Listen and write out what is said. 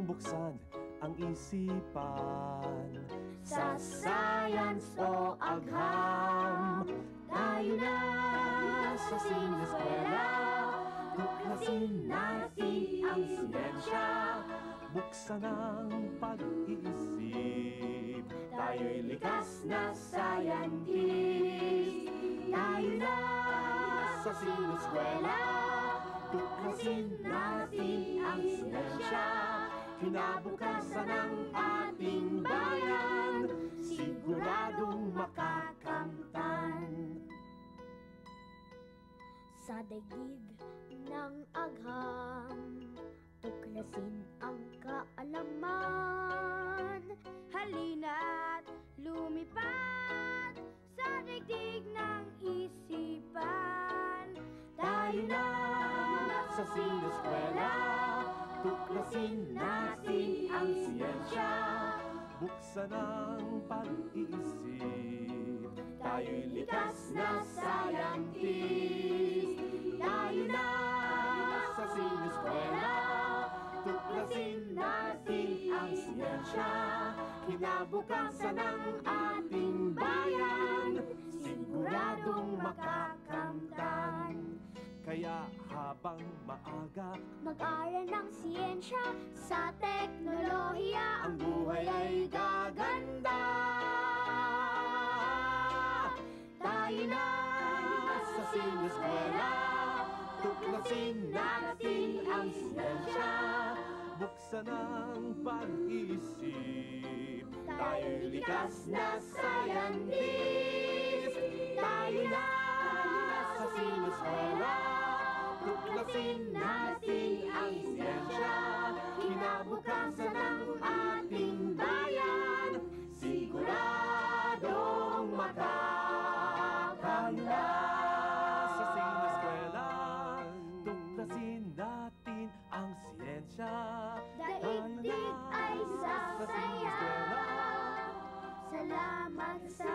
buksan ang isipan. Sa science o agham, tayo na sa sineskwela. Tuklasin natin ang siyensya, Buksan ang pag-iisip. tayo'y likas na scientist. Tayo na sa sineskwela, tuklasin natin ang siyensya. Kinabukasan ng ating bayan, siguradong makakamtan. Sa daigdig ng agham, tuklasin ang kaalaman. Halina't lumipat sa daigdig ng isipan. Tayo na sa sineskwela, tuklasin natin ang siyensya. Buksan ang pag-iisip. Tayo'y likas na scientist. Tayo na sa sineskwela, tuklasin natin ang siyensya. Kinabukasan ng ating bayan, siguradong makakamtan. Kaya habang maaga, Mag-aral ng siyensya, sa teknolohiya, ang buhay ay gaganda. Tayo na sa sineskwela, tuklasin natin ang siyensya. buksan ang pag-iisip. Tayo'y likas na scientist. Tayo na sa sineskwela, tuklasin natin ang siyensya. Kinabukasan ng ating bayan, siguradong makakanta. Sa sineskwela, tuklasin natin ang siyensya. Daigdig ay sasaya. Salamat sa